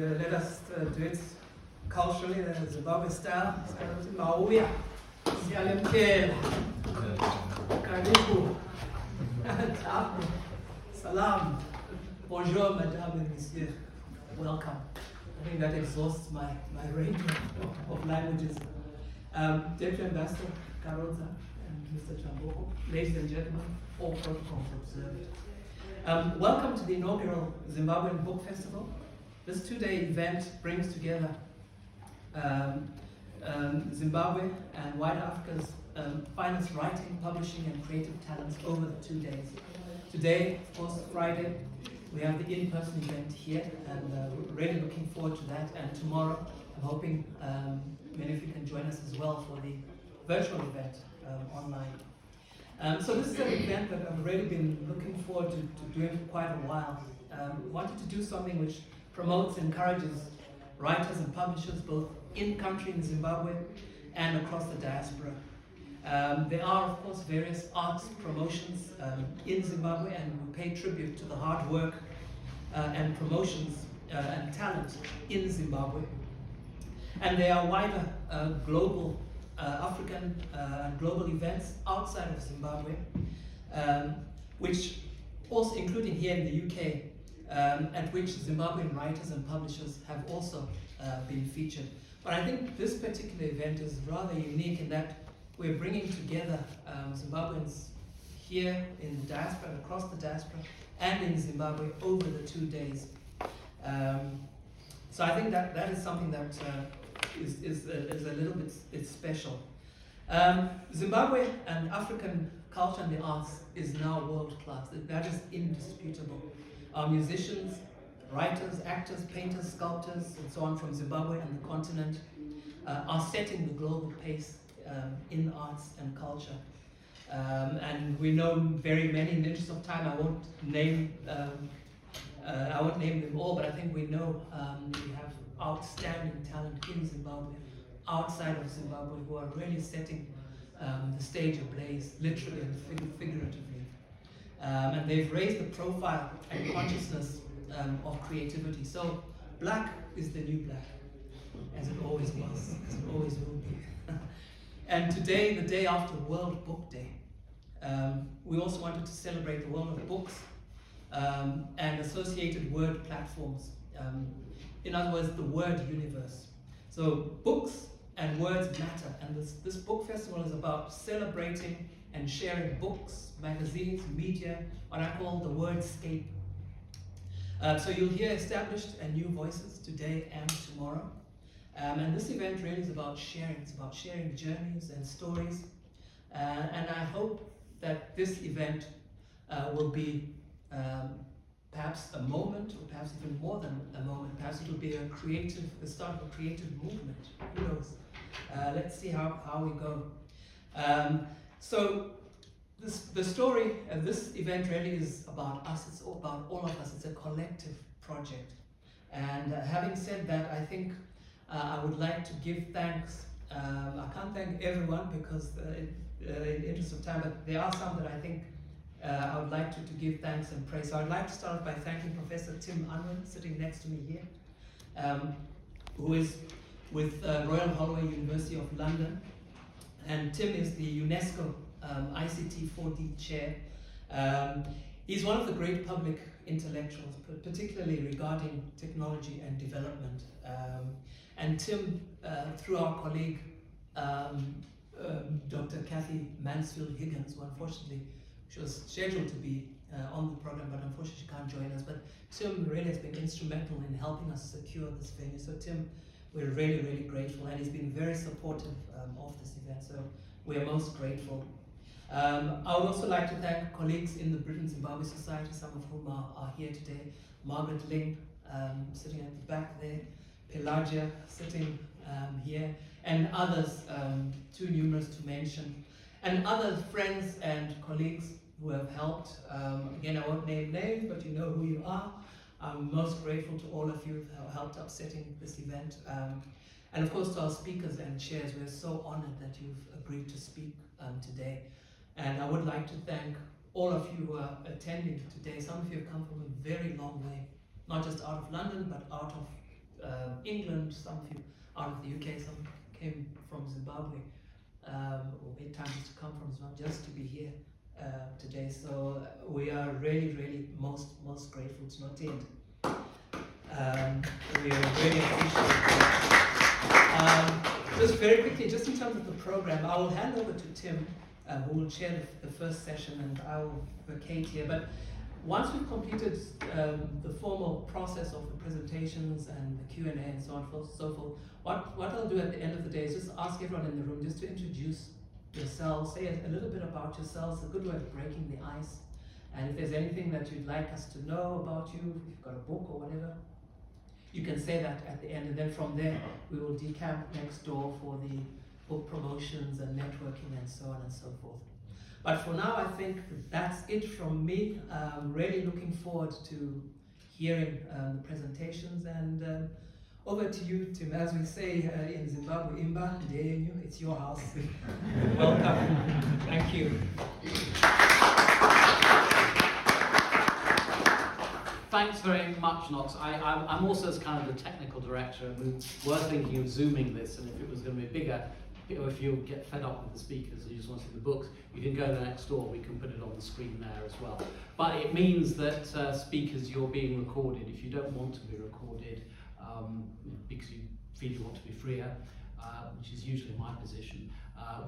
Let us do it culturally, the Zimbabwe style. Mauya, Sialemkela, Karibu, Salam, Bonjour, Madame and Monsieur, welcome. I think that exhausts my range of languages. Deputy Ambassador Rhoda and Mr. Chamboko, ladies and gentlemen, all protocols observed. Welcome to the inaugural Zimbabwean Book Festival. This two-day event brings together Zimbabwe and wider Africa's finest writing, publishing and creative talents over the 2 days. Today, of course, Friday, we have the in-person event here, and we're really looking forward to that. And tomorrow, I'm hoping many of you can join us as well for the virtual event online. So this is an event that I've really been looking forward to doing for quite a while. Wanted to do something which promotes, encourages writers and publishers both in country in Zimbabwe and across the diaspora. There are, of course, various arts promotions in Zimbabwe, and we pay tribute to the hard work and promotions and talent in Zimbabwe. And there are wider global African and global events outside of Zimbabwe, which also, including here in the UK, at which Zimbabwean writers and publishers have also been featured. But I think this particular event is rather unique in that we're bringing together Zimbabweans here in the diaspora, across the diaspora, and in Zimbabwe over the 2 days. So I think that is something that is a little bit special. Zimbabwe and African culture and the arts is now world class. That is indisputable. Our musicians, writers, actors, painters, sculptors, and so on from Zimbabwe and the continent are setting the global pace in arts and culture. And we know very many. In the interest of time, I won't name them all, but I think we know we have outstanding talent in Zimbabwe, outside of Zimbabwe, who are really setting the stage ablaze, literally and figuratively. And they've raised the profile and consciousness of creativity. So black is the new black, as it always was, as it always will be. And today, the day after World Book Day, we also wanted to celebrate the world of books and associated word platforms. In other words, the word universe. So books and words matter, and this book festival is about celebrating and sharing books, magazines, media, what I call the wordscape. So you'll hear established and new voices today and tomorrow. And this event really is about sharing. It's about sharing journeys and stories. And I hope that this event will be perhaps a moment, or perhaps even more than a moment. Perhaps it'll be the start of a creative movement. Who knows? Let's see how we go. So the story of this event really is about us. It's all about all of us. It's a collective project. And having said that, I think I would like to give thanks. I can't thank everyone because in the interest of time, but there are some that I think I would like to give thanks and praise. So I'd like to start off by thanking Professor Tim Unwin, sitting next to me here, who is with Royal Holloway University of London. And Tim is the UNESCO ICT 4D Chair. He's one of the great public intellectuals, particularly regarding technology and development. And Tim, through our colleague, Dr. Kathy Mansfield-Higgins, who unfortunately she was scheduled to be on the program, but unfortunately she can't join us. But Tim really has been instrumental in helping us secure this venue. So Tim, we're really, really grateful, and he's been very supportive of this event. So we are most grateful. I would also like to thank colleagues in the Britain Zimbabwe Society, some of whom are here today. Margaret Ling, sitting at the back there. Pelagia, sitting here. And others, too numerous to mention. And other friends and colleagues who have helped. Again, I won't name names, but you know who you are. I'm most grateful to all of you who have helped up setting this event. And of course to our speakers and chairs, we're so honored that you've agreed to speak today. And I would like to thank all of you who are attending today. Some of you have come from a very long way, not just out of London, but out of England, some of you out of the UK, some came from Zimbabwe, or made time to come from Zimbabwe just to be here today. So we are really, really most grateful to not end. We really appreciate it. Just very quickly, just in terms of the program, I will hand over to Tim, who will chair the first session, and I will vacate here. But once we've completed the formal process of the presentations and the Q&A and so on and so forth, what I'll do at the end of the day is just ask everyone in the room just to introduce yourselves, say a little bit about yourselves, a good way of breaking the ice. And if there's anything that you'd like us to know about you, if you've got a book or whatever, you can say that at the end, and then from there we will decamp next door for the book promotions and networking and so on and so forth. But for now, I think that's it from me. I'm really looking forward to hearing the presentations, and over to you, Tim. As we say in Zimbabwe, Imba, Ndenyu, it's your house. Welcome. Thank you. Thanks very much, Knox. I'm also as kind of the technical director, and we were thinking of zooming this, and if it was going to be bigger, or if you get fed up with the speakers and you just want to see the books, you can go next door, we can put it on the screen there as well. But it means that speakers, you're being recorded. If you don't want to be recorded, because you feel you want to be freer, which is usually my position,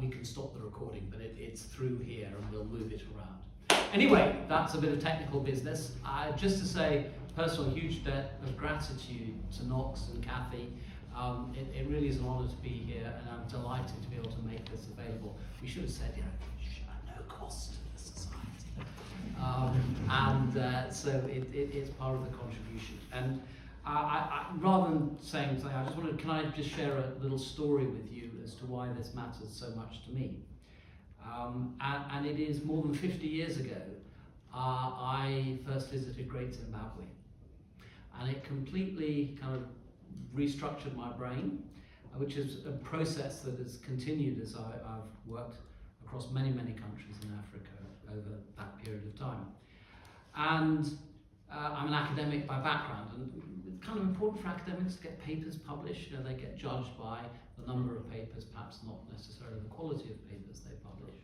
we can stop the recording, but it's through here and we'll move it around. Anyway, that's a bit of technical business. Just to say, personal huge debt of gratitude to Knox and Kathy. It really is an honour to be here, and I'm delighted to be able to make this available. We should have said, at no cost to the society. So it's part of the contribution. And I rather than saying something, I just wanted, can I just share a little story with you as to why this matters so much to me? And it is more than 50 years ago, I first visited Great Zimbabwe. And it completely kind of restructured my brain, which is a process that has continued as I've worked across many countries in Africa over that period of time. And I'm an academic by background, and it's kind of important for academics to get papers published. You know, they get judged by the number of papers, perhaps not necessarily the quality of papers they publish.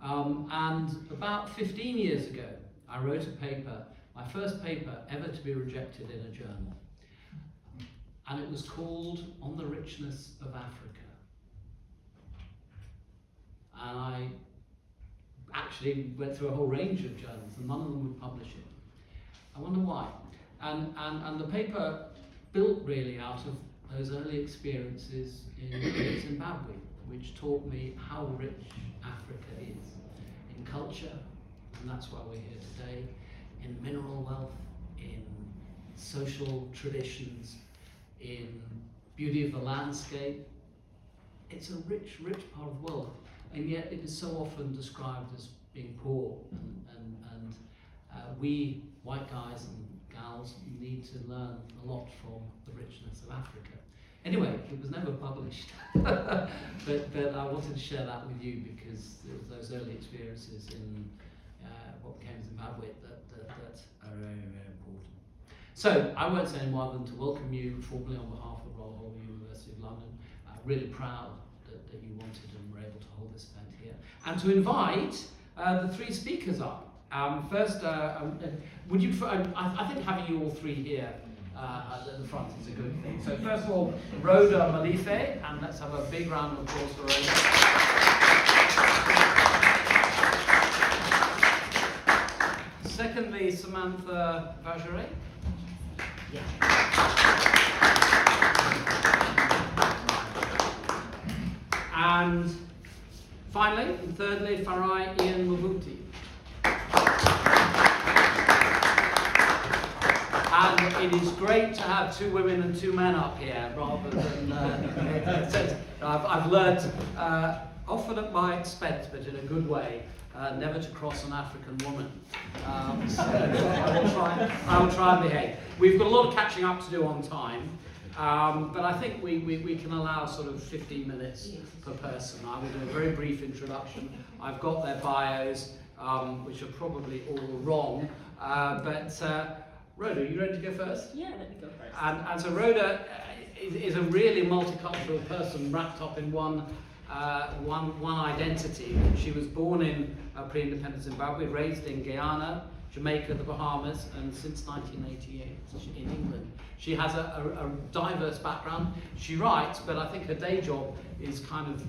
And about 15 years ago, I wrote a paper, my first paper ever to be rejected in a journal. And it was called On the Richness of Africa. And I actually went through a whole range of journals, and none of them would publish it. I wonder why. And the paper built really out of those early experiences in Zimbabwe, which taught me how rich Africa is in culture, and that's why we're here today, in mineral wealth, in social traditions, in beauty of the landscape. It's a rich part of the world, and yet it is so often described as being poor, and we white guys and gals need to learn a lot from the richness of Africa. Anyway, it was never published, but I wanted to share that with you because it was those early experiences in what became Zimbabwe that are very important. So I won't say any more than to welcome you formally on behalf of Royal University of London. Really proud that you wanted and were able to hold this event here, and to invite the three speakers up. First, would you? I think having you all three here at the front is a good thing. So first of all, Rhoda Molife, and let's have a big round of applause for Rhoda. Secondly, Samantha Vazhure. And finally, and thirdly, Farai Ian Muvuti. And it is great to have two women and two men up here, rather than I've learned, often at my expense, but in a good way, never to cross an African woman. So I will try and behave. We've got a lot of catching up to do on time, but I think we can allow sort of 15 minutes per person. I will do a very brief introduction. I've got their bios, which are probably all wrong, but Rhoda, are you ready to go first? Yeah, let me go first. And so Rhoda is a really multicultural person wrapped up in one identity. She was born in pre-independent Zimbabwe, raised in Guyana, Jamaica, the Bahamas, and since 1988 in England. She has a diverse background. She writes, but I think her day job is kind of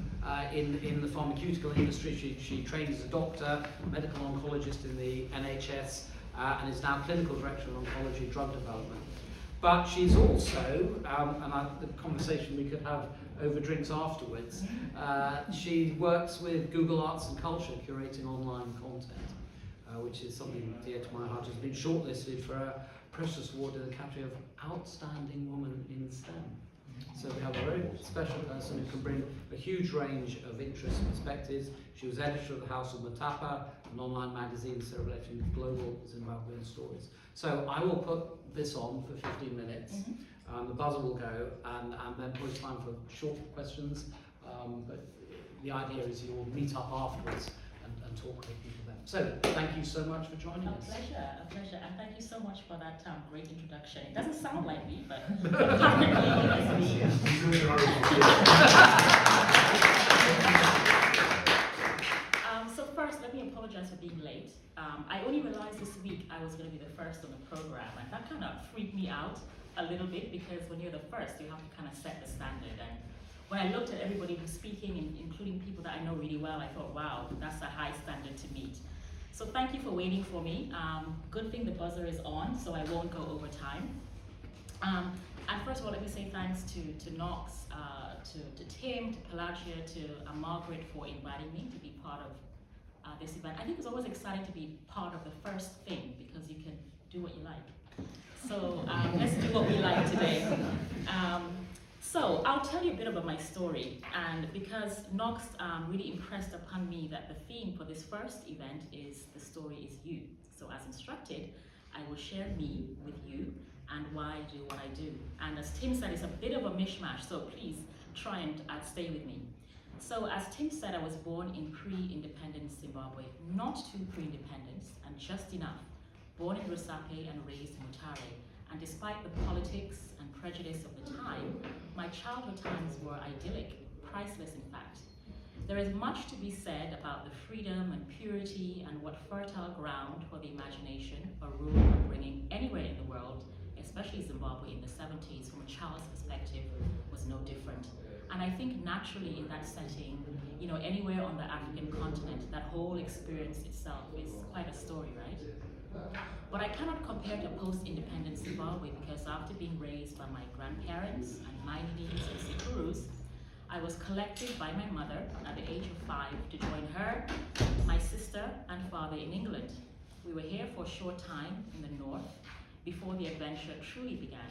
in the pharmaceutical industry. She trained as a doctor, medical oncologist in the NHS, and is now clinical director of oncology drug development. But she's also, the conversation we could have over drinks afterwards, she works with Google Arts and Culture, curating online content, which is something dear to my heart. Has been shortlisted for a precious award in the category of Outstanding Woman in STEM. So we have a very special person who can bring a huge range of interests and perspectives. She was editor of the House of Matapa, an online magazine celebrating global Zimbabwean stories. So I will put this on for 15 minutes. The buzzer will go, and then there's time for short questions. But the idea is you will meet up afterwards and talk with people then. So thank you so much for joining us. A pleasure, and thank you so much for that great introduction. It doesn't sound like me, but definitely is me. So first, let me apologize for being late. I only realized this week I was going to be the first on the program, and that kind of freaked me out a little bit, because when you're the first, you have to kind of set the standard. And when I looked at everybody who's speaking, including people that I know really well, I thought, wow, that's a high standard to meet. So thank you for waiting for me. Good thing the buzzer is on, so I won't go over time. And first of all, let me say thanks to Knox, to Tim, to Pelagia, to Margaret for inviting me to be part of this event. I think it's always exciting to be part of the first thing, because you can do what you like. So let's do what we like today. So I'll tell you a bit about my story, and because Knox really impressed upon me that the theme for this first event is "The Story is You." So as instructed, I will share me with you and why I do what I do. And as Tim said, it's a bit of a mishmash, so please try and stay with me. So as Tim said, I was born in pre-independent Zimbabwe, not too pre-independence, and just enough. Born in Rusape and raised in Mutare. And despite the politics and prejudice of the time, my childhood times were idyllic, priceless in fact. There is much to be said about the freedom and purity and what fertile ground for the imagination for rural upbringing anywhere in the world, especially Zimbabwe in the 70s, from a child's perspective, was no different. And I think naturally in that setting, you know, anywhere on the African continent, that whole experience itself is quite a story, right? But I cannot compare to post-independent Zimbabwe, because after being raised by my grandparents and my niece and Sikurus, I was collected by my mother at the age of 5 to join her, my sister and father in England. We were here for a short time in the north before the adventure truly began,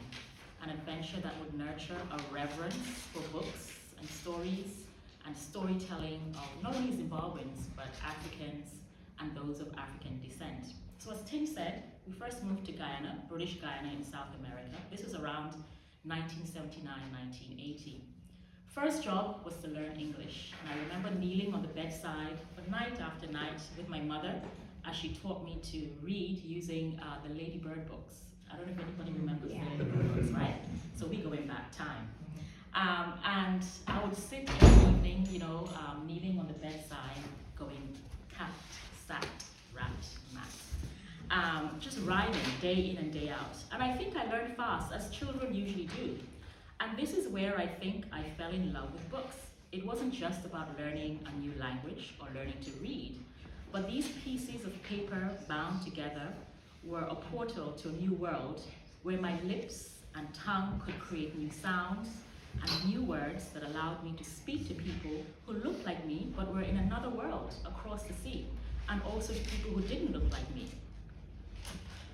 an adventure that would nurture a reverence for books and stories and storytelling of not only Zimbabweans, but Africans and those of African descent. So as Tim said, we first moved to Guyana, British Guyana in South America. This was around 1979, 1980. First job was to learn English. And I remember kneeling on the bedside for night after night with my mother as she taught me to read using the Lady Bird books. I don't know if anybody remembers the Lady Bird books, right? So we go in back time. And I would sit every evening, you know, kneeling on the bedside, going cat, sat, rat, mat. Just writing day in and day out. And I think I learned fast, as children usually do. And this is where I think I fell in love with books. It wasn't just about learning a new language or learning to read, but these pieces of paper bound together were a portal to a new world where my lips and tongue could create new sounds and new words that allowed me to speak to people who looked like me but were in another world across the sea, and also to people who didn't look like me.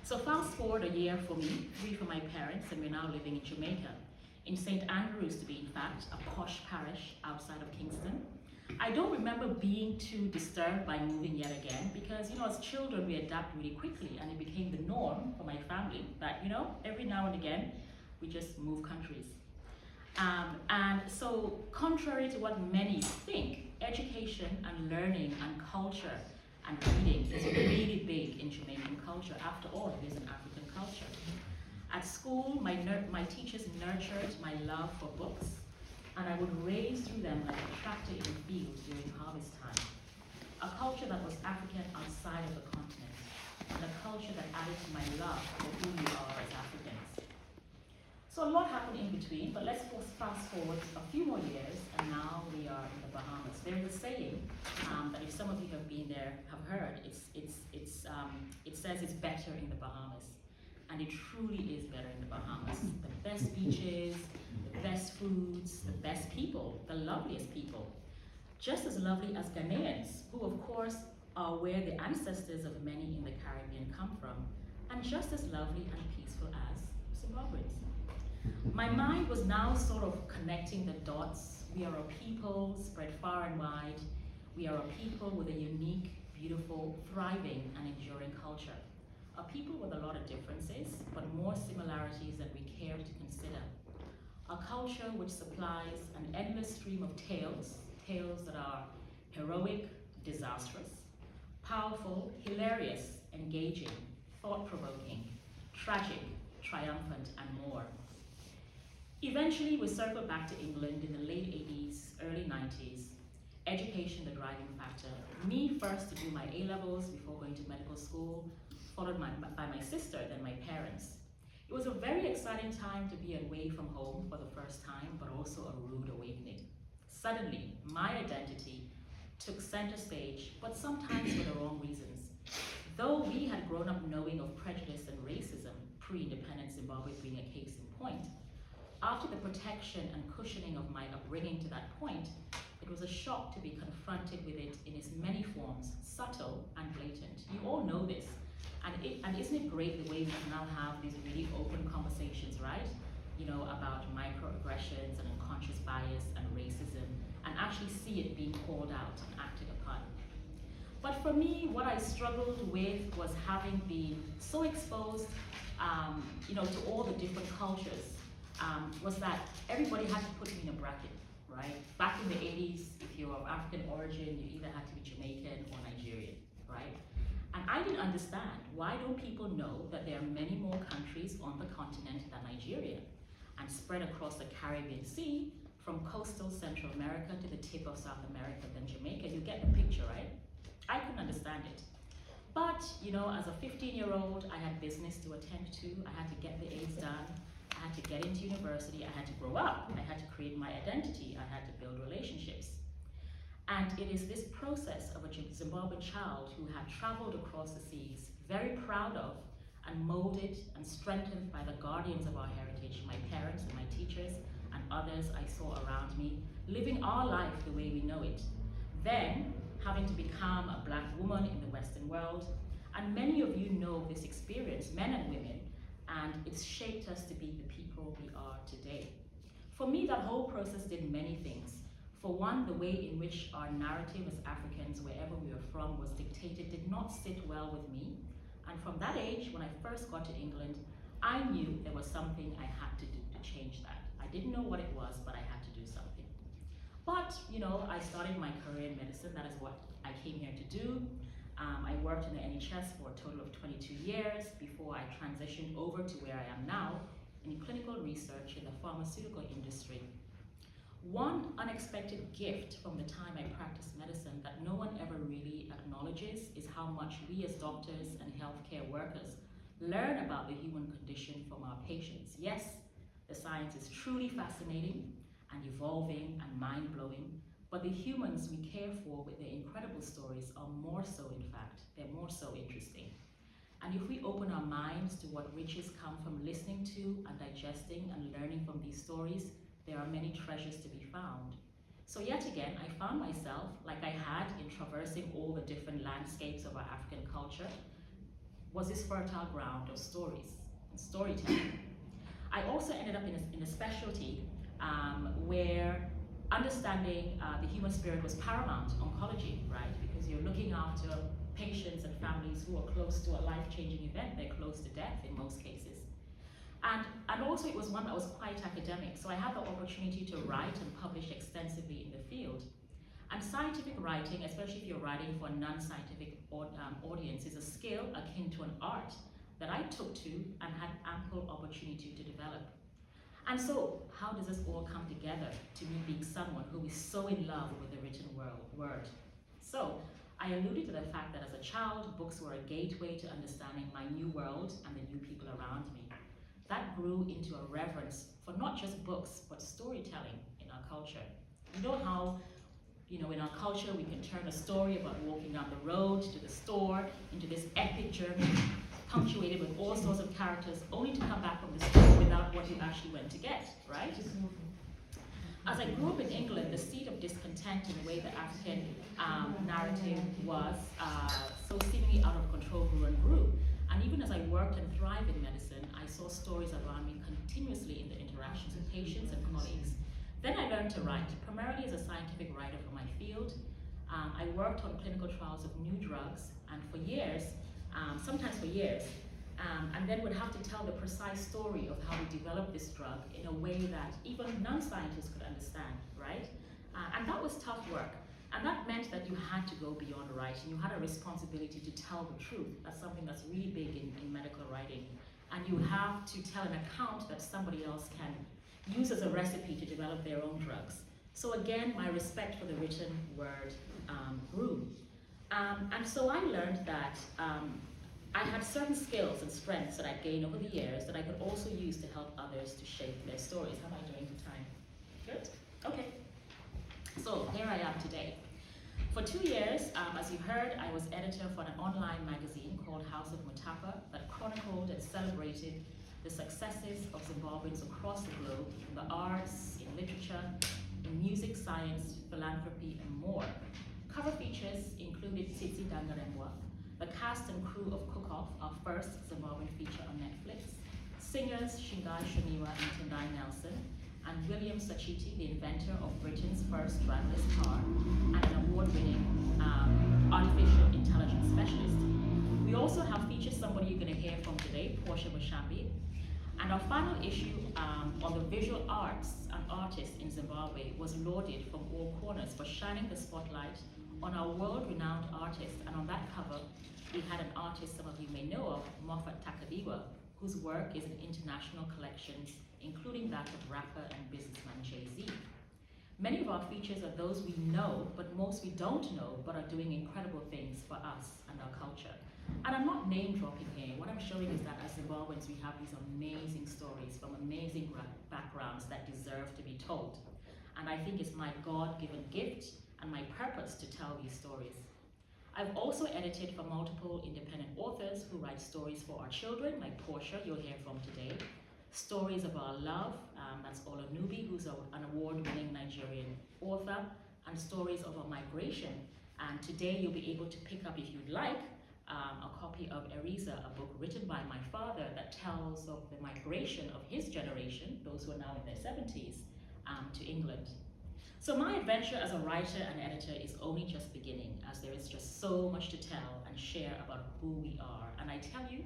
So fast forward a year for me, 3 for my parents, and we're now living in Jamaica, in St. Andrews to be in fact, a posh parish outside of Kingston. I don't remember being too disturbed by moving yet again, because, you know, as children we adapt really quickly, and it became the norm for my family that, you know, every now and again we just move countries. And so contrary to what many think, education and learning and culture And reading is really big in Jamaican culture. After all, it is an African culture. At school, my teachers nurtured my love for books, and I would race through them like a tractor in the field during harvest time. A culture that was African outside of the continent, and a culture that added to my love for who we are as Africans. So a lot happened in between, but let's fast forward a few more years, and now we are in the Bahamas. There is a saying that if some of you have been there, have heard, it says it's better in the Bahamas. And it truly is better in the Bahamas. The best beaches, the best foods, the best people, the loveliest people. Just as lovely as Ghanaians, who of course are where the ancestors of many in the Caribbean come from, and just as lovely and peaceful as Zimbabweans. My mind was now sort of connecting the dots. We are a people spread far and wide. We are a people with a unique, beautiful, thriving, and enduring culture. A people with a lot of differences, but more similarities than we care to consider. A culture which supplies an endless stream of tales that are heroic, disastrous, powerful, hilarious, engaging, thought-provoking, tragic, triumphant, and more. Eventually, we circled back to England in the late 80s, early 90s. Education, the driving factor. Me first to do my A-levels before going to medical school, followed by my sister, then my parents. It was a very exciting time to be away from home for the first time, but also a rude awakening. Suddenly, my identity took center stage, but sometimes for the wrong reasons. Though we had grown up knowing of prejudice and racism, pre-independence Zimbabwe being a case in point, after the protection and cushioning of my upbringing to that point, it was a shock to be confronted with it in its many forms, subtle and blatant. You all know this. And isn't it great the way we can now have these really open conversations, right? You know, about microaggressions and unconscious bias and racism, and actually see it being called out and acted upon. But for me, what I struggled with was having been so exposed, to all the different cultures, was that everybody had to put me in a bracket, right? Back in the 80s, if you're of African origin, you either had to be Jamaican or Nigerian, right? And I didn't understand, why don't people know that there are many more countries on the continent than Nigeria, and spread across the Caribbean Sea, from coastal Central America to the tip of South America than Jamaica? You get the picture, right? I couldn't understand it. But, as a 15-year-old, I had business to attend to. I had to get the A's done. I had to get into university. I had to grow up. I had to create my identity. I had to build relationships. And it is this process of a Zimbabwean child who had traveled across the seas, very proud of and molded and strengthened by the guardians of our heritage, my parents and my teachers and others I saw around me, living our life the way we know it. Then, having to become a Black woman in the Western world, and many of you know this experience, men and women, and it's shaped us to be the people we are today. For me, that whole process did many things. For one, the way in which our narrative as Africans, wherever we were from, was dictated did not sit well with me. And from that age, when I first got to England, I knew there was something I had to do to change that. I didn't know what it was, but I had to do something. But, I started my career in medicine. That is what I came here to do. I worked in the NHS for a total of 22 years before I transitioned over to where I am now in clinical research in the pharmaceutical industry. One unexpected gift from the time I practiced medicine that no one ever really acknowledges is how much we as doctors and healthcare workers learn about the human condition from our patients. Yes, the science is truly fascinating and evolving and mind-blowing, but the humans we care for with their incredible stories are more so, in fact. They're more so interesting. And if we open our minds to what riches come from listening to and digesting and learning from these stories, there are many treasures to be found. So yet again, I found myself, like I had in traversing all the different landscapes of our African culture, was this fertile ground of stories and storytelling. I also ended up in a specialty where understanding the human spirit was paramount, oncology, right? Because you're looking after patients and families who are close to a life-changing event. They're close to death in most cases. And also it was one that was quite academic. So I had the opportunity to write and publish extensively in the field. And scientific writing, especially if you're writing for a non-scientific audience, is a skill akin to an art that I took to and had ample opportunity to develop. And so, how does this all come together to me being someone who is so in love with the written word? So, I alluded to the fact that as a child, books were a gateway to understanding my new world and the new people around me. That grew into a reverence for not just books, but storytelling in our culture. You know how, in our culture, we can turn a story about walking down the road to the store into this epic journey, punctuated with all sorts of characters, only to come back from the store without what you actually went to get, right? As I grew up in England, the seed of discontent in the way the African narrative was so seemingly out of control grew. And even as I worked and thrived in medicine, I saw stories around me continuously in the interactions with patients and colleagues. Then I learned to write, primarily as a scientific writer for my field. I worked on clinical trials of new drugs, and for years, sometimes for years, and then would have to tell the precise story of how we developed this drug in a way that even non-scientists could understand, right? And that was tough work. And that meant that you had to go beyond writing. You had a responsibility to tell the truth. That's something that's really big in medical writing. And you have to tell an account that somebody else can use as a recipe to develop their own drugs. So again, my respect for the written word grew. And so I learned that I had certain skills and strengths that I'd gained over the years that I could also use to help others to shape their stories. How am I doing for time? Good? Okay. So here I am today. For 2 years, as you heard, I was editor for an online magazine called House of Mutapa that chronicled and celebrated the successes of Zimbabweans across the globe in the arts, in literature, in music, science, philanthropy, and more. Cover features included Tsitsi Dangarembwa, the cast and crew of Cook Off, our first Zimbabwean feature on Netflix, singers Shingai Shoniwa and Tendai Nelson, and William Sachiti, the inventor of Britain's first driverless car, and an award-winning artificial intelligence specialist. We also have featured somebody you're going to hear from today, Portia Mushambi. And our final issue on the visual arts and artists in Zimbabwe was lauded from all corners for shining the spotlight on our world-renowned artists. And on that cover, we had an artist some of you may know of, Moffat Takabiwa, whose work is in international collections, including that of rapper and businessman Jay-Z. Many of our features are those we know, but most we don't know, but are doing incredible things for us and our culture. And I'm not name dropping here. What I'm showing is that as Zimbabweans, we have these amazing stories from amazing backgrounds that deserve to be told. And I think it's my God-given gift and my purpose to tell these stories. I've also edited for multiple independent authors who write stories for our children, like Portia, you'll hear from today. Stories of our love, that's Ola Nubi, who's an award-winning Nigerian author, and stories of our migration. And today you'll be able to pick up, if you'd like, a copy of Eriza, a book written by my father that tells of the migration of his generation, those who are now in their 70s, to England. So my adventure as a writer and editor is only just beginning, as there is just so much to tell and share about who we are. And I tell you,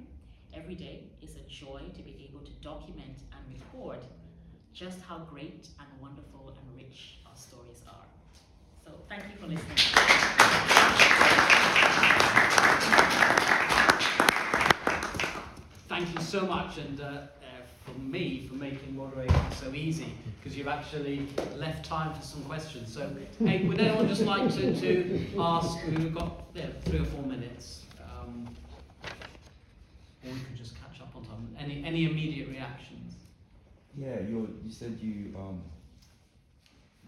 every day is a joy to be able to document and record just how great and wonderful and rich our stories are. So thank you for listening. Thank you so much, and for me, for making moderating so easy, because you've actually left time for some questions. So, hey, would anyone just like to ask? We've got 3 or 4 minutes, or we could just catch up on time. Any immediate reactions? Yeah, you said you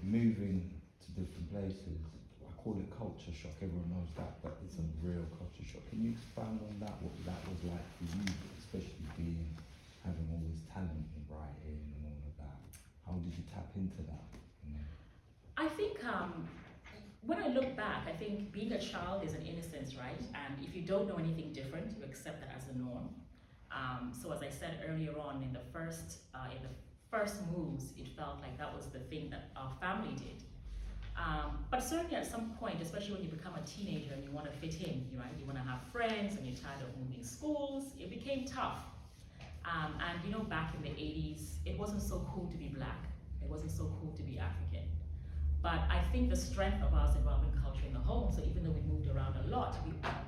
moving to different places. I call it culture shock. Everyone knows that, but it's a real culture shock. Can you expand on that? What that was like for you, especially having all this talent in writing and all of that. How did you tap into that? You know? I think when I look back, I think being a child is an innocence, right? And if you don't know anything different, you accept that as the norm. So as I said earlier on, in the first moves, it felt like that was the thing that our family did. But certainly at some point, especially when you become a teenager and you want to fit in, right? You want to have friends and you're tired of moving schools, it became tough. And you know, back in the 80s, it wasn't so cool to be black. It wasn't so cool to be African. But I think the strength of our Zimbabwean culture in the home, so even though we moved around a lot,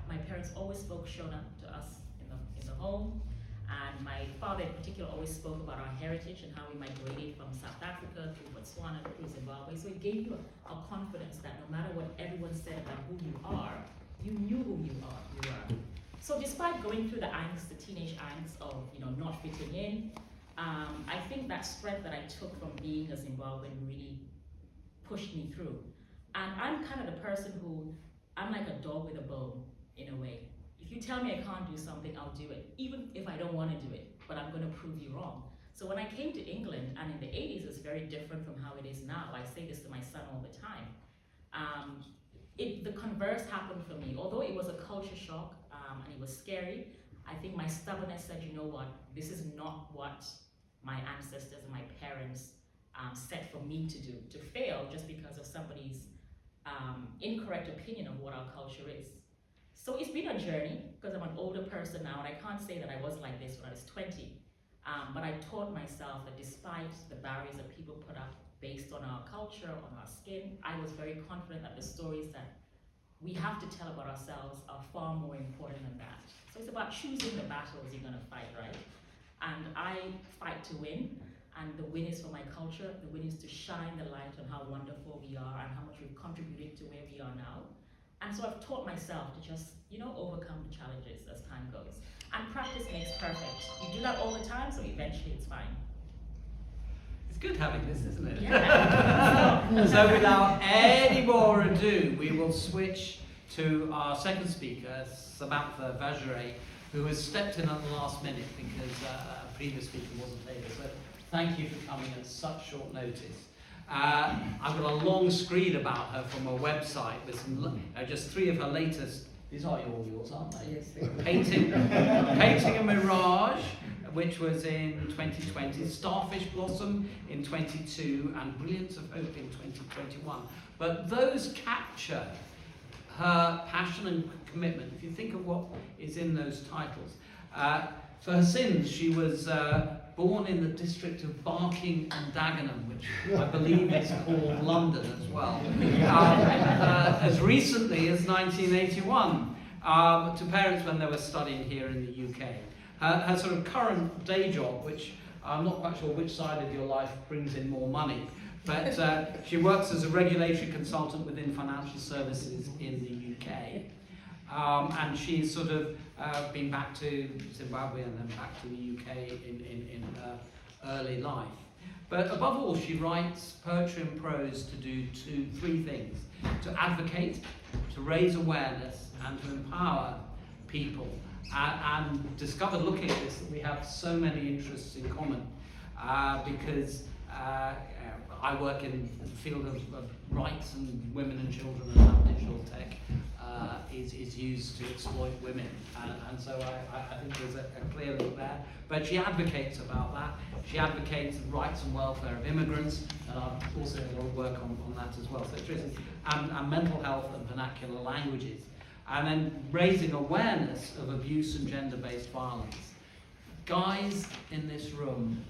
my parents always spoke Shona to us in the home. And my father in particular always spoke about our heritage and how we migrated from South Africa through Botswana through Zimbabwe. So it gave you a confidence that no matter what everyone said about who you are, you knew who you were. So despite going through the angst, the teenage angst of not fitting in, I think that strength that I took from being a Zimbabwean really pushed me through. And I'm kind of the person who, I'm like a dog with a bone in a way. If you tell me I can't do something, I'll do it, even if I don't want to do it, but I'm going to prove you wrong. So when I came to England, and in the 80s, it's very different from how it is now. I say this to my son all the time. The converse happened for me. Although it was a culture shock and it was scary, I think my stubbornness said, you know what, this is not what my ancestors and my parents set for me to do, to fail just because of somebody's incorrect opinion of what our culture is. So it's been a journey, because I'm an older person now, and I can't say that I was like this when I was 20. But I taught myself that despite the barriers that people put up based on our culture, on our skin, I was very confident that the stories that we have to tell about ourselves are far more important than that. So it's about choosing the battles you're going to fight, right? And I fight to win, and the win is for my culture. The win is to shine the light on how wonderful we are and how much we've contributed to where we are now. And so I've taught myself to just, overcome the challenges as time goes. And practice makes perfect. You do that all the time, so eventually it's fine. It's good having this, isn't it? Yeah. So without any more ado, we will switch to our second speaker, Samantha Vazhure, who has stepped in at the last minute because a previous speaker wasn't able. So thank you for coming at such short notice. I've got a long screed about her from her website with some, just 3 of her latest. These are all yours, aren't they? Yes, they are. Painting a Mirage, which was in 2020, Starfish Blossom in 22, and Brilliance of Hope in 2021. But those capture her passion and commitment. If you think of what is in those titles. For her sins, she was born in the district of Barking and Dagenham, which I believe is called London as well, as recently as 1981, to parents when they were studying here in the UK. Her sort of current day job, which I'm not quite sure which side of your life brings in more money, but she works as a regulatory consultant within financial services in the UK. And she's sort of been back to Zimbabwe and then back to the UK in her early life. But above all, she writes poetry and prose to do 3 things: to advocate, to raise awareness, and to empower people. And discovered, looking at this, that we have so many interests in common because I work in the field of rights and women and children, and how digital tech is used to exploit women, and so I think there's a clear link there. But she advocates about that. She advocates the rights and welfare of immigrants, and I've also done a lot of work on that as well. So it's really, and mental health and vernacular languages, and then raising awareness of abuse and gender-based violence. Guys in this room,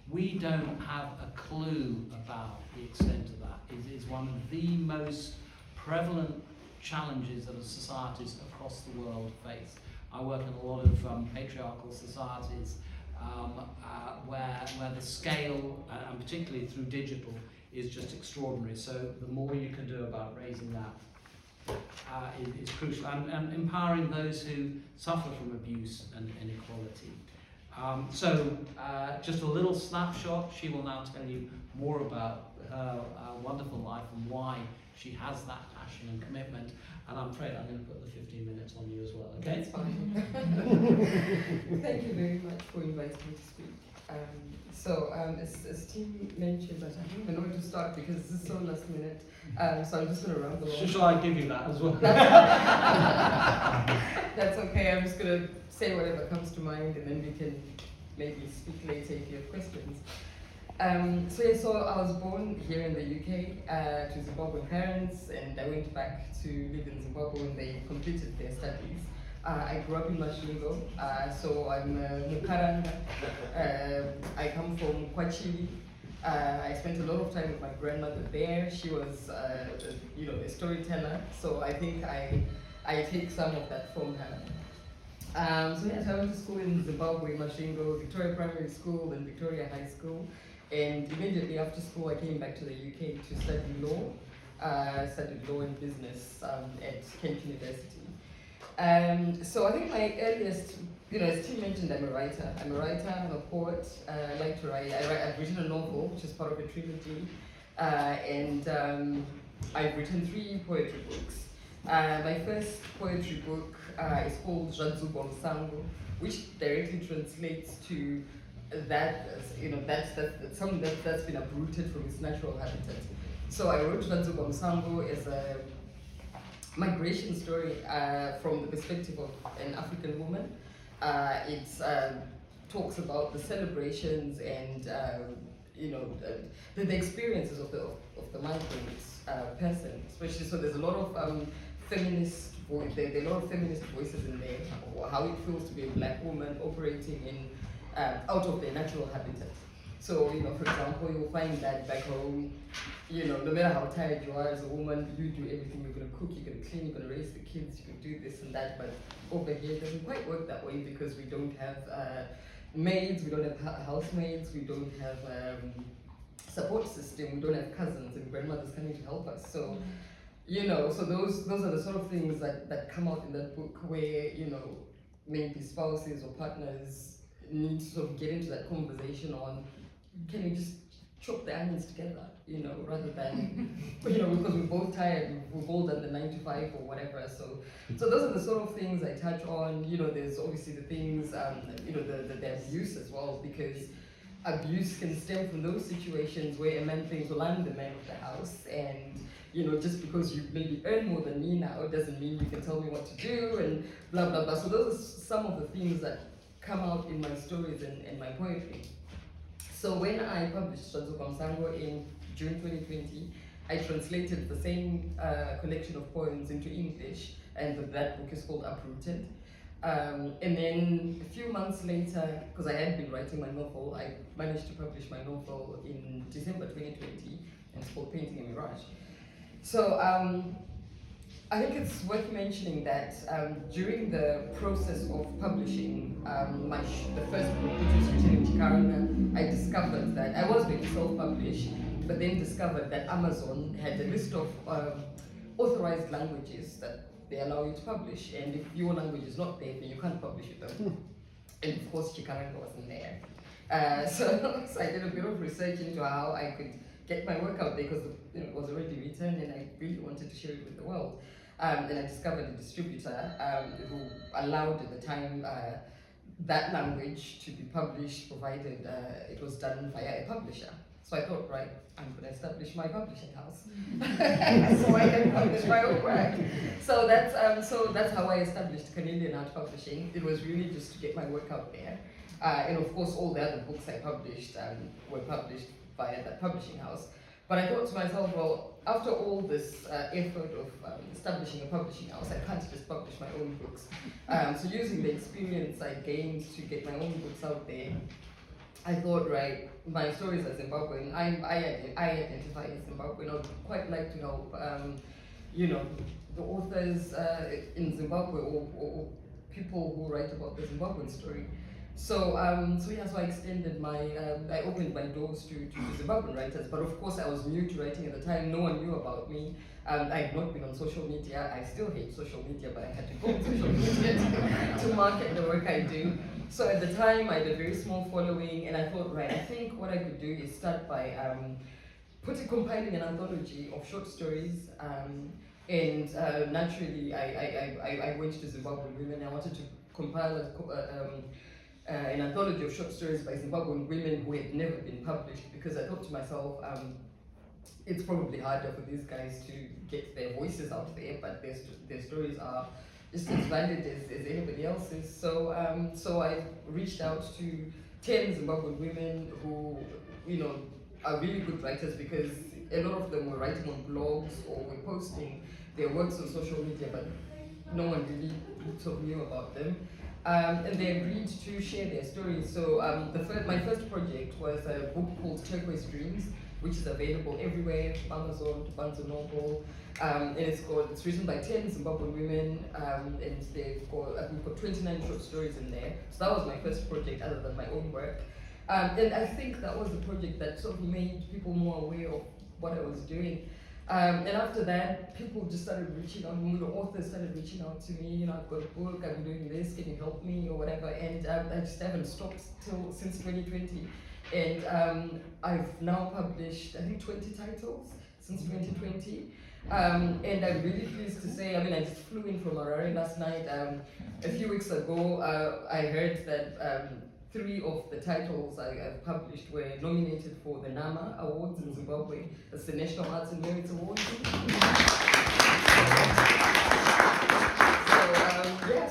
we don't have a clue about the extent of that. It is one of the most prevalent challenges that societies across the world face. I work in a lot of patriarchal societies where the scale, and particularly through digital, is just extraordinary. So the more you can do about raising that is crucial, and empowering those who suffer from abuse and inequality. So just a little snapshot. She will now tell you more about her wonderful life and why she has that passion and commitment. And I'm afraid I'm going to put the 15 minutes on you as well, okay? That's fine. Thank you very much for inviting me to speak. As Tim mentioned, but I don't even know where to start because this is so last minute. So I'm just going to ramble on. Shall I give you that as well? That's okay. I'm just going to say whatever comes to mind, and then we can maybe speak later if you have questions. So I was born here in the UK to Zimbabwean parents, and I went back to live in Zimbabwe when they completed their studies. I grew up in Masvingo, so I'm Mukaranga. I come from Kwachili, I spent a lot of time with my grandmother there. She was, a storyteller. So I think I take some of that from her. So yes, I went to school in Zimbabwe, Masvingo, Victoria Primary School, and Victoria High School. And immediately after school, I came back to the UK to study law. I studied law and business at Kent University. So I think my earliest, as Tim mentioned, I'm a writer. I'm a poet. I like to write. I've written a novel, which is part of a trilogy. And I've written 3 poetry books. My first poetry book is called Zvanzubo Musango, which directly translates to that, that's something that's been uprooted from its natural habitat. So I wrote Zvanzubo Musango as a migration story from the perspective of an African woman. It talks about the celebrations and the experiences of the migrant person, especially. So there's a lot of feminist there are a lot of feminist voices in there, how it feels to be a black woman operating in out of their natural habitat. So, for example, you'll find that back home, no matter how tired you are as a woman, you do everything. You're going to cook, you're going to clean, you're going to raise the kids, you can do this and that. But over here, it doesn't quite work that way because we don't have maids, we don't have housemaids, we don't have support system, we don't have cousins and grandmothers coming to help us. So, so those are the sort of things that come out in that book where, maybe spouses or partners need to sort of get into that conversation on, can we just chop the onions together, rather than, because we're both tired, we've all done the 9 to 5 or whatever. So those are the sort of things I touch on. There's obviously the things, the abuse as well, because abuse can stem from those situations where a man thinks, well, I'm the man of the house, and just because you maybe earn more than me now doesn't mean you can tell me what to do, and blah blah blah. So those are some of the things that come out in my stories and my poetry. So when I published Zvanzubo Musango in June 2020, I translated the same collection of poems into English, and that book is called Uprooted. And then a few months later, because I had been writing my novel, I managed to publish my novel in December 2020, and it's called Painting a Mirage. So I think it's worth mentioning that during the process of publishing the first book, which was written in Chikaranga, I discovered that I was going to self-publish, but then discovered that Amazon had a list of authorized languages that they allow you to publish, and if your language is not there, then you can't publish with them. And of course, Chikaranga wasn't there. So I did a bit of research into how I could get my work out there, because it was already written and I really wanted to share it with the world. And I discovered a distributor who allowed at the time that language to be published, provided it was done via a publisher. So I thought, right, I'm going to establish my publishing house, so I can publish my own work. So that's how I established Canadian Art Publishing. It was really just to get my work out there, and of course all the other books I published were published via that publishing house. But I thought to myself, well, after all this effort of establishing a publishing house, I can't just publish my own books. So using the experience I gained to get my own books out there, I thought, right, my stories are Zimbabwean. I identify as Zimbabwean. I would quite like to help, the authors in Zimbabwe or people who write about the Zimbabwean story. So I extended I opened my doors to Zimbabwean writers, but of course I was new to writing at the time. No one knew about me. I had not been on social media. I still hate social media, but I had to go on social media to market the work I do. So at the time, I had a very small following, and I thought, right, I think what I could do is start by compiling an anthology of short stories. And naturally, I went to Zimbabwean women. I wanted to compile an anthology of short stories by Zimbabwean women who had never been published, because I thought to myself, it's probably harder for these guys to get their voices out there, but their stories are just as valid as anybody else's. So I reached out to 10 Zimbabwean women who, are really good writers, because a lot of them were writing on blogs or were posting their works on social media, but no one really sort of knew about them. and they agreed to share their stories. So my first project was a book called Turquoise Dreams, which is available everywhere, Amazon, Barnes & Noble, and it's written by 10 Zimbabwean women, and we've got 29 short stories in there. So that was my first project other than my own work. And I think that was the project that sort of made people more aware of what I was doing. And after that, people just started reaching out, authors started reaching out to me, I've got a book, I'm doing this, can you help me, or whatever, and I just haven't stopped since 2020. And I've now published, I think, 20 titles since 2020. And I'm really pleased to say, I just flew in from Harare last night. A few weeks ago, I heard that 3 of the titles I've published were nominated for the NAMA Awards in Zimbabwe. That's the National Arts and Merits Awards.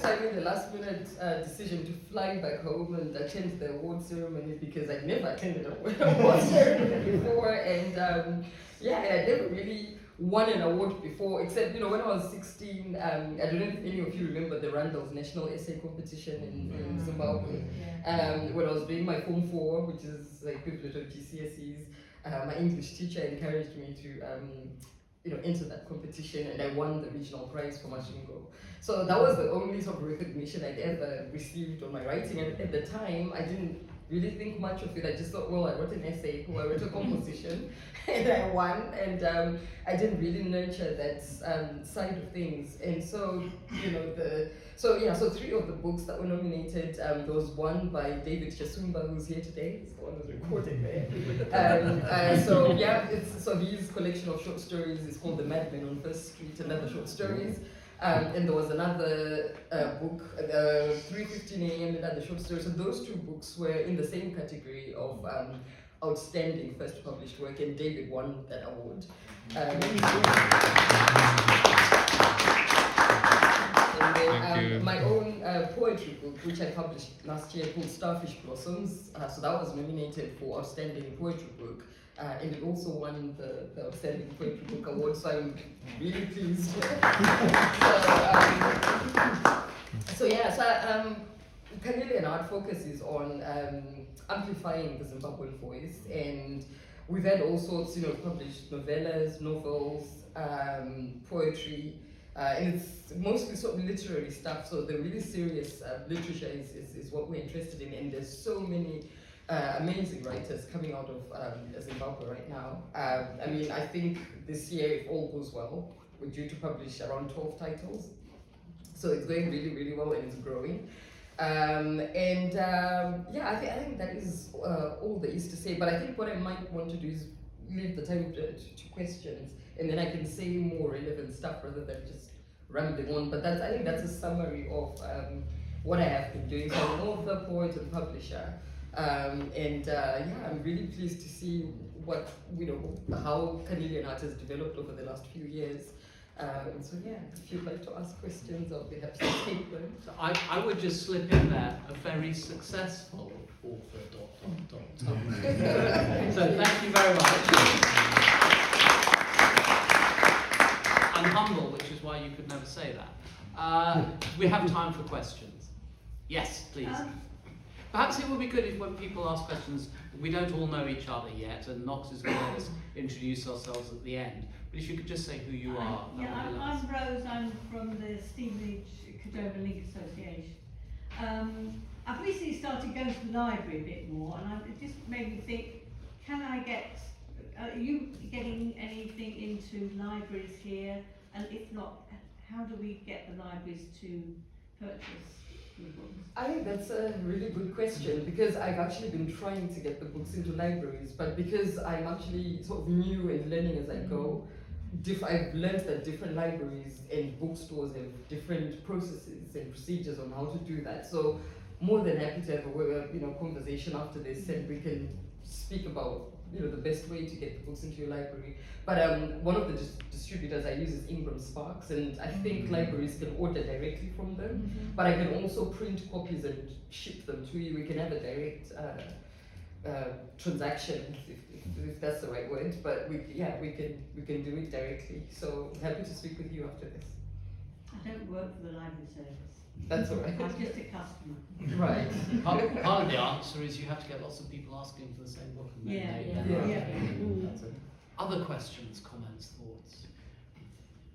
So I made the last minute decision to fly back home and attend the award ceremony because I'd never attended an award ceremony before, and I'd never really won an award before, except when I was 16. I don't know if any of you remember the Randall's National Essay Competition in Zimbabwe. When I was doing my Form 4, which is the equivalent of GCSEs, my English teacher encouraged me to enter that competition, and I won the regional prize for Mashingo. So that was the only sort of recognition I'd ever received on my writing, and at the time I didn't really think much of it. I just thought, well, I wrote an essay, or I wrote a composition, and I won, and I didn't really nurture that side of things. And so, so 3 of the books that were nominated, there was one by David Chasumba, who's here today. He's the one who's recording there. So his collection of short stories is called The Madman on First Street and Other Short Stories. And there was another book, 3:15 a.m. and Other Short Stories. So those 2 books were in the same category of outstanding first published work, and David won that award. And then my own poetry book, which I published last year, called Starfish Blossoms. So that was nominated for outstanding poetry book. And it also won the Outstanding Poetry Book Award, so I'm really pleased. Chameleon Art focuses on amplifying the Zimbabwean voice, and we've had all sorts, published novellas, novels, poetry, and it's mostly sort of literary stuff, so the really serious literature is what we're interested in, and there's so many amazing writers coming out of Zimbabwe right now. I think this year, if all goes well, we're due to publish around 12 titles. So it's going really, really well, and it's growing. I think that is all there is to say. But I think what I might want to do is leave the time to questions, and then I can say more relevant stuff rather than just rambling on. But I think that's a summary of what I have been doing. So I'm an author, poet, and publisher. I'm really pleased to see how Chameleon Art has developed over the last few years. If you'd like to ask questions, I'll be happy to take them. So I would just slip in there, a very successful author, ... So thank you very much. I'm humble, which is why you could never say that. We have time for questions. Yes, please. Perhaps it would be good if when people ask questions, we don't all know each other yet, and Knox is going to let us introduce ourselves at the end. But if you could just say who you are. I'm Rose, I'm from the Stevenage Cadova League Association. I've recently started going to the library a bit more, and it just made me think, are you getting anything into libraries here? And if not, how do we get the libraries to purchase? I think that's a really good question, because I've actually been trying to get the books into libraries, but because I'm actually sort of new and learning as I go, I've learned that different libraries and bookstores have different processes and procedures on how to do that. So more than happy to have a conversation after this, and we can speak about the best way to get the books into your library. But one of the distributors I use is Ingram Sparks, and I think libraries can order directly from them. But I can also print copies and ship them to you. We can have a direct transaction, if that's the right word. But we can do it directly. So happy to speak with you after this. I don't work for the library service. That's all right. I'm just a customer. Right. Part of the answer is you have to get lots of people asking for the same book and then Yeah, they yeah, then yeah. That's it. Other questions, comments, thoughts?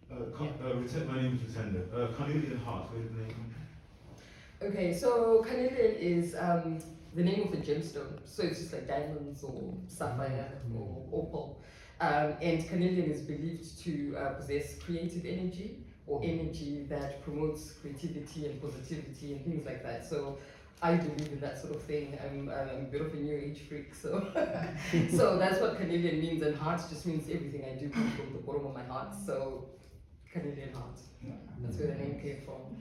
My name is Rutenda. Carnelian Heart, where did the name come from? Okay, so carnelian is the name of a gemstone. So it's just like diamonds or sapphire or opal. And carnelian is believed to possess creative energy or energy that promotes creativity and positivity and things like that. So I believe in that sort of thing. I'm a bit of a new age freak, so so that's what carnelian means. And heart just means everything I do comes from the bottom of my heart. So carnelian heart. That's where the name came from.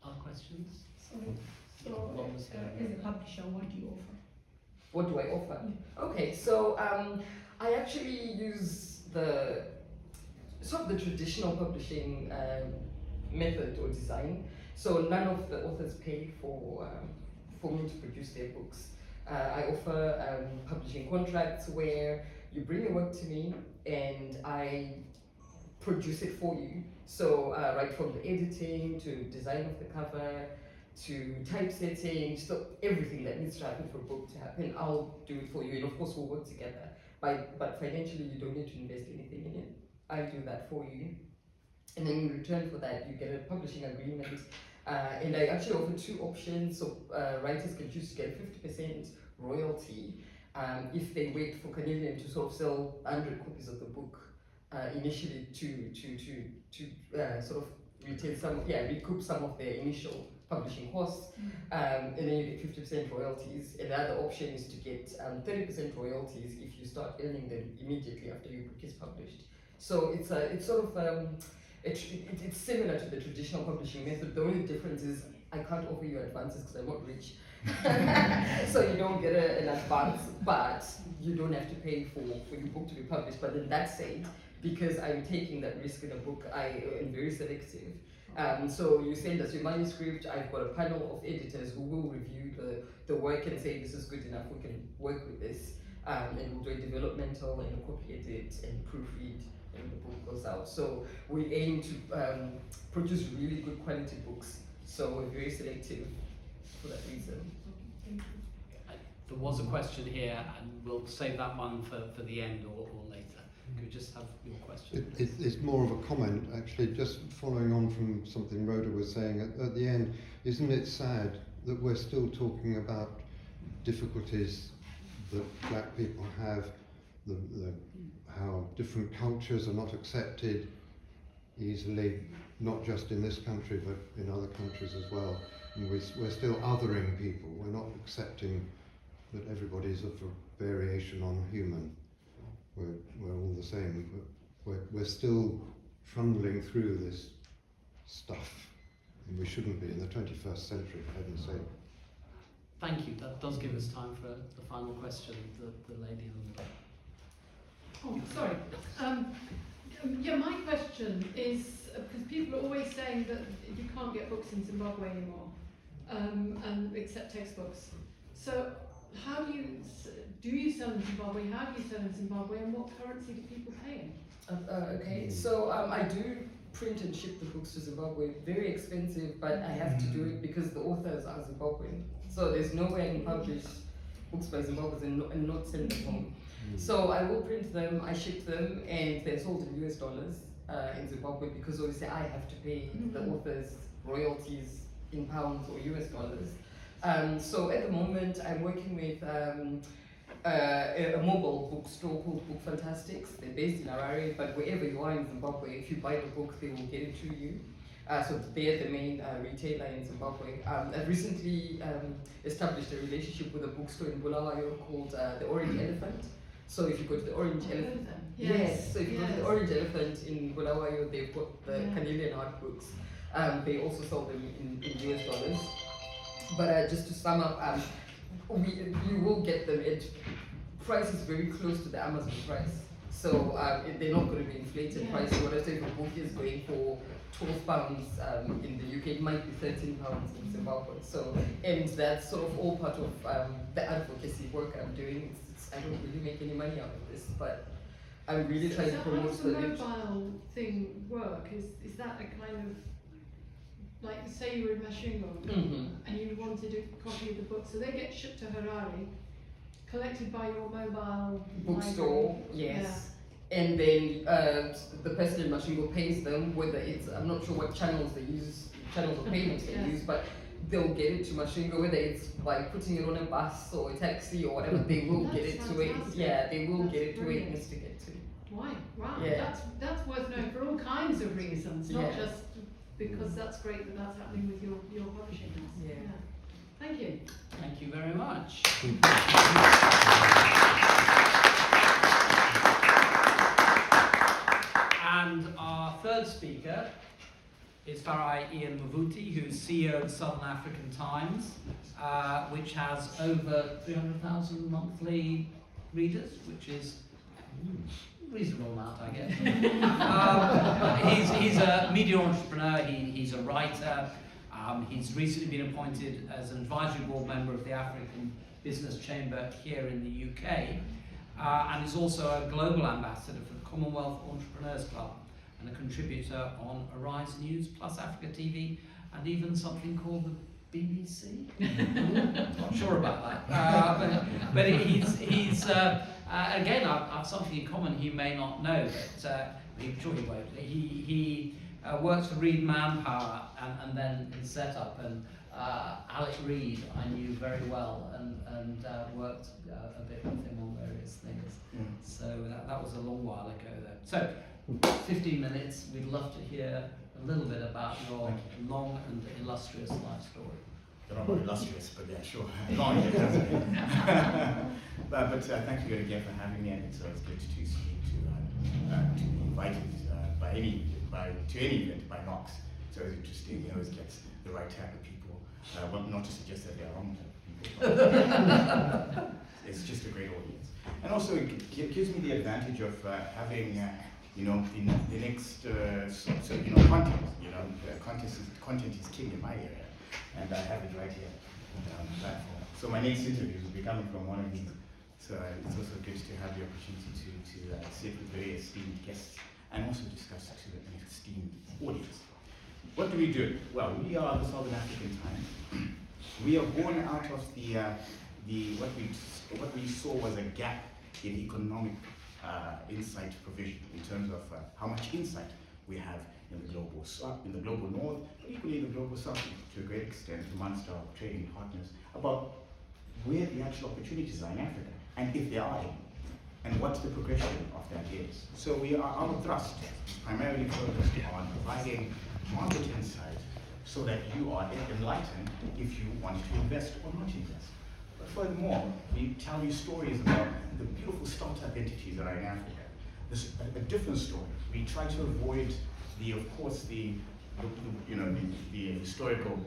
Other questions? So, What was as a publisher, what do you offer? What do I offer? Okay, so I actually use the sort of the traditional publishing method or design. So none of the authors pay for me to produce their books. I offer publishing contracts where you bring your work to me and I produce it for you. So right from the editing to design of the cover to typesetting, so everything that needs to happen for a book to happen, I'll do it for you. And of course we'll work together. But financially you don't need to invest anything in it. I do that for you. And then in return for that, you get a publishing agreement. And I actually offer two options. So writers can choose to get 50% royalty if they wait for carnelian to sort of sell 100 copies of the book initially to sort of recoup some of their initial publishing costs, and then you get 50% royalties. And the other option is to get 30% royalties if you start earning them immediately after your book is published. So it's sort of it's similar to the traditional publishing method. The only difference is I can't offer you advances because I'm not rich. So you don't get an advance, but you don't have to pay for your book to be published. But then that said, because I'm taking that risk in a book, I am very selective. So you send us your manuscript, I've got a panel of editors who will review the work and say this is good enough, we can work with this, and we'll do a developmental and a copy edit and proofread when the book goes out. So we aim to produce really good quality books, so we're very selective for that reason. There was a question here, and we'll save that one for the end or later. Could we just have your question? It's more of a comment, actually, just following on from something Rhoda was saying at the end. Isn't it sad that we're still talking about difficulties that black people have, how different cultures are not accepted easily, not just in this country but in other countries as well. And we're still othering people. We're not accepting that everybody's of a variation on human. We're all the same, but we're still trundling through this stuff, and we shouldn't be in the 21st century, for heaven's sake. Thank you. That does give us time for the final question, the lady on the back. Oh, sorry. Yeah, my question is, because people are always saying that you can't get books in Zimbabwe anymore, and except textbooks. So how do you sell in Zimbabwe? How do you sell in Zimbabwe, and what currency do people pay in? Okay, so I do print and ship the books to Zimbabwe. Very expensive, but I have to do it because the authors are Zimbabwean. So there's no way I can publish books by Zimbabweans and not send them home. So I will print them, I ship them, and they're sold in US dollars in Zimbabwe because obviously I have to pay the authors royalties in pounds or US dollars. So at the moment I'm working with a mobile bookstore called Book Fantastics. They're based in Harare, but wherever you are in Zimbabwe, if you buy the book, they will get it to you. So they're the main retailer in Zimbabwe. I've recently established a relationship with a bookstore in Bulawayo called the Orange Elephant. So if you go to the Orange Elephant, yes. So if you go to the Orange Elephant in Bulawayo, they've got the carnelian art books. They also sell them in US dollars. But just to sum up, you will get them at prices very close to the Amazon price. So they're not going to be inflated prices. Whatever if a book is going for £12 in the UK, it might be £13 in Zimbabwe. So, and that's sort of all part of the advocacy work I'm doing. I don't really make any money out of this, but I'm really trying to So promote how does the spillage. mobile thing work? Is that a kind of, like, say you were in Mashingo Mhm. and you wanted a copy of the book, so they get shipped to Harare, collected by your mobile Bookstore, library. yes. And then the person in Mashingo pays them, whether it's, I'm not sure what channels they use, channels of payments they Yes. use, but they'll get it to Mashingo, whether it's by putting it on a bus or a taxi or whatever, they will get it That's to it. fantastic. Yeah, they will That's get it to where it brilliant. needs to get to. Why? Wow, Yeah. that's worth knowing for all kinds of reasons, not Yeah. just because that's great that that's happening with your publishing house. Yeah. Thank you. Thank you very much. And our third speaker is Farai Ian Muvuti, who's CEO of Southern African Times, which has over 300,000 monthly readers, which is a reasonable amount, I guess. He's a media entrepreneur, he's a writer, he's recently been appointed as an advisory board member of the African Business Chamber here in the UK, and he's also a global ambassador for the Commonwealth Entrepreneurs Club and a contributor on Arise News plus Africa TV and even something called the BBC. Not sure about that, but he's again, I've something in common he may not know, but I'm sure he won't. He works for Reed Manpower and then in setup, and Alec Reed I knew very well and worked a bit with him on various things. So that was a long while ago though. So 15 minutes, we'd love to hear a little bit about your long and illustrious life story. They're not very illustrious, but yeah, sure. Long, but thank you again for having me, and it's good to speak to be invited to any event by Knox. So it's interesting, he always gets the right type of people. Well, not to suggest that they're wrong type of people. It's just a great audience, and also it gives me the advantage of having the next content. Content is king in my area, and I have it right here on the platform. So my next interview will be coming from one of these. So it's also good to have the opportunity to sit with very esteemed guests and also discuss to an esteemed audience. What do we do? Well, we are the Southern African Times. We are born out of what we saw was a gap in economic insight provision in terms of how much insight we have in the global south, in the global north, but equally in the global south to a great extent amongst our trading partners about where the actual opportunities are in Africa and if there are any, and what the progression of that is. So our thrust is primarily focused on providing market insight so that you are enlightened if you want to invest or not invest. But furthermore, we tell you stories about the beautiful startup entities that are in Africa. This a different story. We try to avoid the historical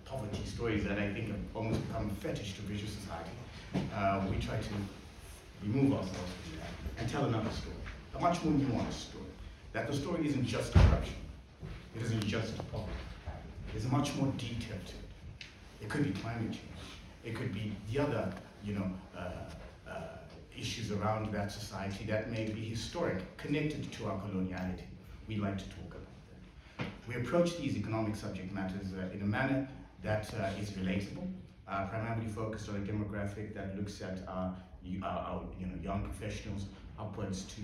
poverty stories that I think have almost become fetish to visual society. We try to remove ourselves from that and tell another story, a much more nuanced story. That the story isn't just corruption, it isn't just poverty. There's much more detail to it. It could be climate change. It could be the other, issues around that society that may be historic, connected to our coloniality. We like to talk about that. We approach these economic subject matters in a manner that is relatable, primarily focused on a demographic that looks at our young professionals upwards to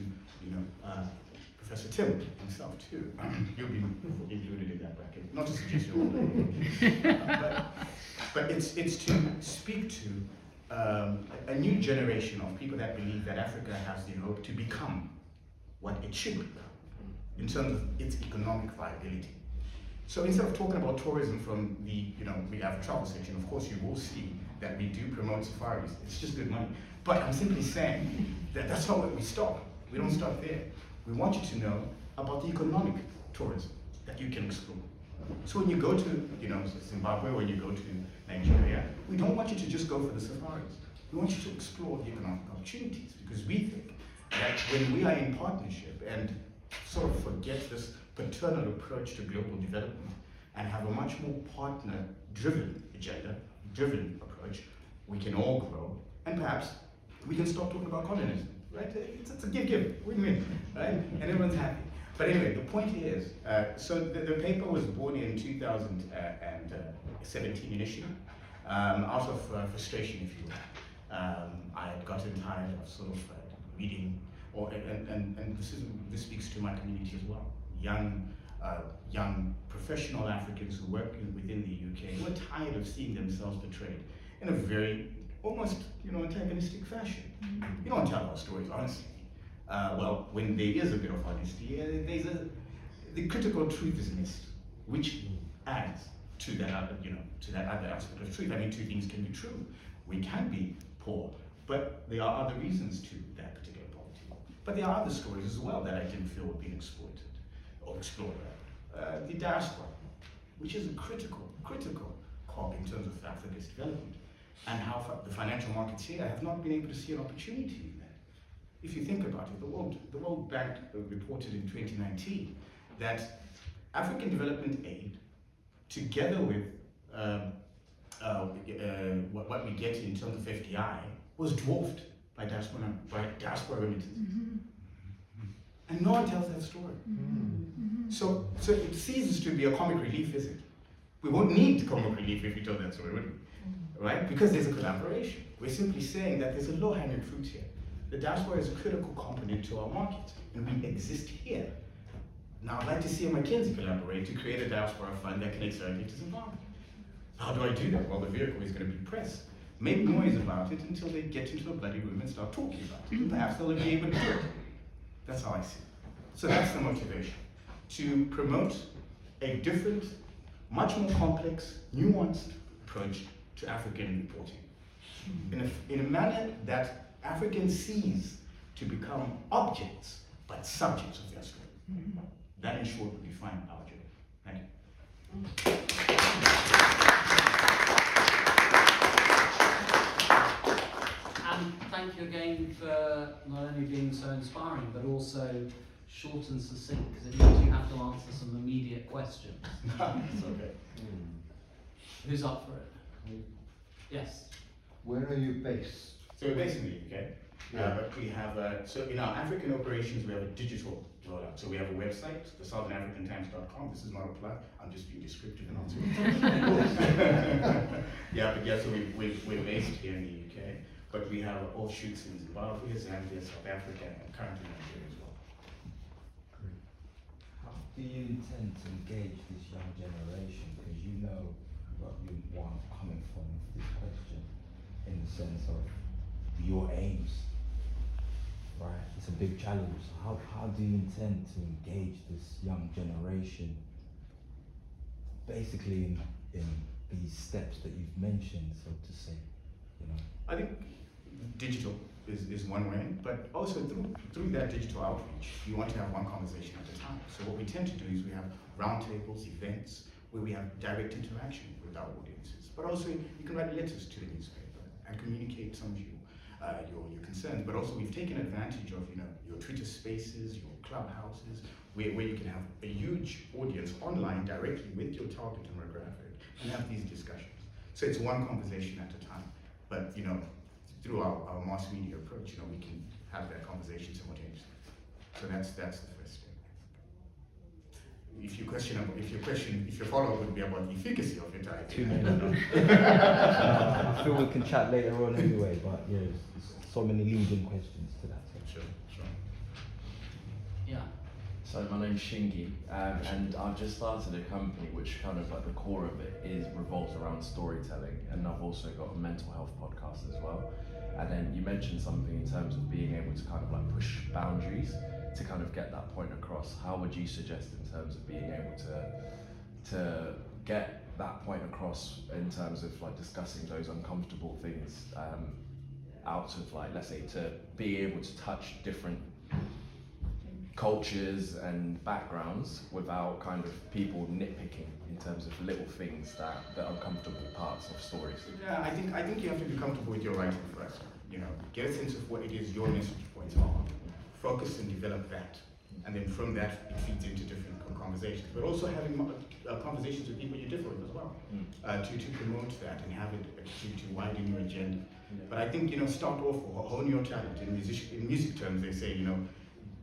Professor Tim himself too. You'll be included in that bracket. Not to suggest you're all but it's to speak to a new generation of people that believe that Africa has the hope to become what it should become in terms of its economic viability. So instead of talking about tourism from we have a travel section, of course you will see that we do promote safaris. It's just good money. But I'm simply saying that that's not where we stop. We don't stop there. We want you to know about the economic tourism that you can explore. So when you go to Zimbabwe, when you go to Nigeria, we don't want you to just go for the safaris. We want you to explore the economic opportunities, because we think that when we are in partnership and sort of forget this paternal approach to global development and have a much more partner-driven agenda, driven approach, we can all grow, and perhaps we can stop talking about colonialism right? It's a give, win-win, right? And everyone's happy. But anyway, the point is, so the paper was born in 2017 initially, out of frustration, if you will. I had gotten tired of sort of reading, and this speaks to my community as well. Young professional Africans who work within the UK who are tired of seeing themselves portrayed in a very almost antagonistic fashion. You don't tell our stories honestly. Well, when there is a bit of honesty, the critical truth is missed, which adds to that other aspect of truth. I mean, two things can be true. We can be poor, but there are other reasons to that particular poverty. But there are other stories as well that I didn't feel were being exploited or explored. The diaspora, which is a critical cog in terms of Africa's development, and how the financial markets here have not been able to see an opportunity in that. If you think about it, the World Bank reported in 2019 that African development aid, together with what we get in terms of FDI, was dwarfed by diaspora remittances. And no one tells that story. So it ceases to be a comic relief, is it? We won't need comic relief if we tell that story, would we? Right? Because there's a collaboration. We're simply saying that there's a low-hanging fruit here. The diaspora is a critical component to our market, and we exist here. Now, I'd like to see a McKinsey collaborate to create a diaspora fund that can accelerate to Zimbabwe. How do I do that? Well, the vehicle is going to be press. Make noise about it until they get into a bloody room and start talking about it. And perhaps they'll be able to do it. That's how I see it. So that's the motivation. To promote a different, much more complex, nuanced approach to African reporting. In a manner that Africans cease to become objects, but subjects of their story. That, in short, would define our journey. Thank you. And thank you again for not only being so inspiring, but also short and succinct, because it means you have to answer some immediate questions. It's okay. Who's up for it? Yes. Where are you based? So we're based in the UK. But we have, so in our African operations, we have a digital rollout. So we have a website, thesouthernafricantimes.com. This is not a plug, I'm just being descriptive and answering. So we're based here in the UK, but we have offshoots in Zimbabwe, Zambia, South Africa, and currently Nigeria as well. Great. How do you intend to engage this young generation? Because you know where I'm coming from with this question, in the sense of your aims. Right, it's a big challenge. How do you intend to engage this young generation, basically in these steps that you've mentioned, so to say? I think digital is one way, but also through that digital outreach, you want to have one conversation at a time. So what we tend to do is we have roundtables, events, where we have direct interaction with our audiences. But also you can write letters to the newspaper and communicate some of your concerns, but also we've taken advantage of your Twitter spaces, your clubhouses, where you can have a huge audience online directly with your target demographic and have these discussions. So it's one conversation at a time, but through our mass media approach, we can have that conversation simultaneously. So that's the first step. If your follow-up would be about the efficacy of it, I feel we can chat later on anyway, but yeah, there's so many leading questions to that. Sure. Yeah. So my name's Shingi, and I've just started a company which kind of like the core of it revolves around storytelling, and I've also got a mental health podcast as well. And then you mentioned something in terms of being able to kind of like push boundaries to kind of get that point across. How would you suggest in terms of being able to get that point across in terms of like discussing those uncomfortable things out of like, let's say, to be able to touch different cultures and backgrounds without kind of people nitpicking in terms of little things that the uncomfortable parts of stories? Yeah, I think you have to be comfortable with your writing first. Get a sense of what it is your message points are. Focus and develop that. And then from that, it feeds into different conversations. But also having conversations with people you differ with as well, to promote that and have it to widen your agenda. But I think, start off or hone your talent. In music terms, they say,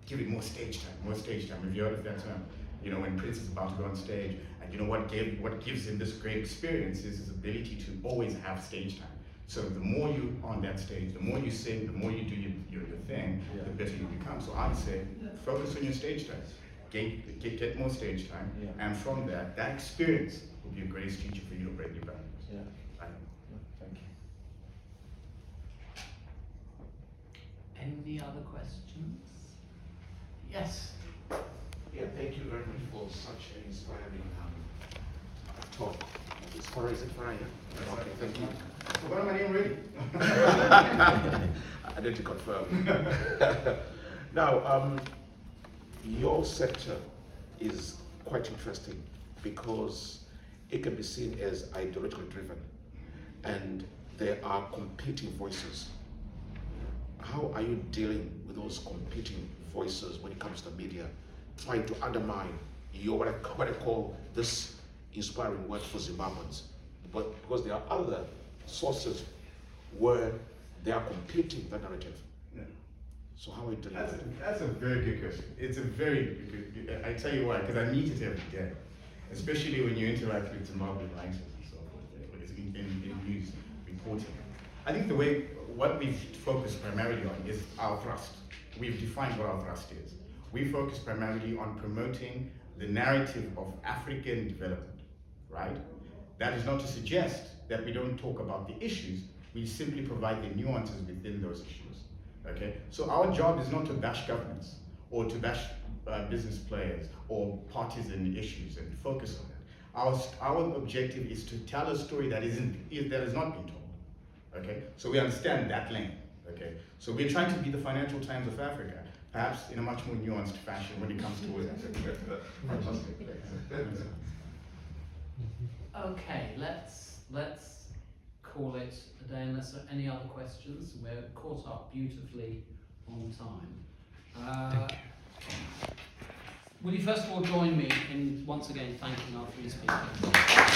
give it more stage time, more stage time. Have you heard of that term? When Prince is about to go on stage, and what gives him this great experience is his ability to always have stage time. So the more you're on that stage, the more you sing, the more you do your thing, the better you become. So I'd say focus on your stage time, get more stage time, and from that experience will be a great teacher for you to break your boundaries. Thank you. Any other questions? Yes. Yeah, thank you very much for such an inspiring talk. It's Farai, is it Farai? Yeah? Okay, thank you. Forgot my name already. I need to confirm. Now, your sector is quite interesting because it can be seen as ideologically driven, and there are competing voices. How are you dealing with those competing voices when it comes to media, trying to undermine your what I call this inspiring work for Zimbabweans? But because there are other sources where they are competing the narrative. So how are you doing that? That's a very good question. It's a very good, I tell you why, because I meet it every day, especially when you interact with Zimbabwean writers and so forth, in news reporting. I think what we've focused primarily on is our thrust. We've defined what our thrust is. We focus primarily on promoting the narrative of African development, right? That is not to suggest that we don't talk about the issues, we simply provide the nuances within those issues, okay? So our job is not to bash governments or to bash business players or partisan issues and focus on that. Our objective is to tell a story that has not been told, okay? So we understand that lane, okay? So we're trying to be the Financial Times of Africa, perhaps in a much more nuanced fashion when it comes to it. Okay, let's call it a day unless there are any other questions. We're caught up beautifully on time. Thank you. Will you first of all join me in once again thanking our three speakers?